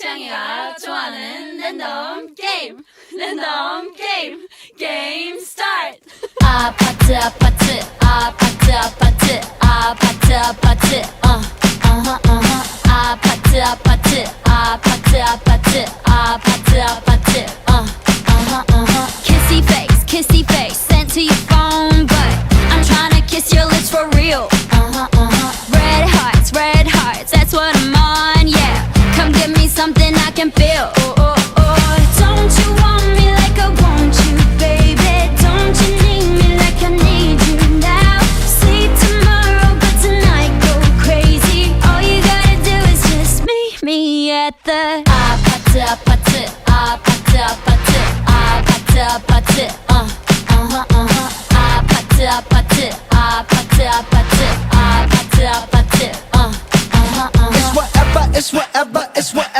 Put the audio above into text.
창이가 좋아하는 랜덤 게임 게임 스타트. 아파트 아파트 아파트 아파트 아파트 아파트 아파트 아파트 아파트 아파트 아파트 아파트 kissy face sent to your phone but I'm tryna kiss your lips for real. Red hearts, that's what I'm on, yeah. Come give me something I can feel. Don't you want me like I want you, baby? Don't you need me like I need you now? Sleep tomorrow, but tonight go crazy. All you gotta do is just meet me at the 아파트 아파트 아파트 아파트 아파트 아파트 아파트 아파트 아파트 아파트 아파트 아파트 It's whatever, it's whatever, it's whatever.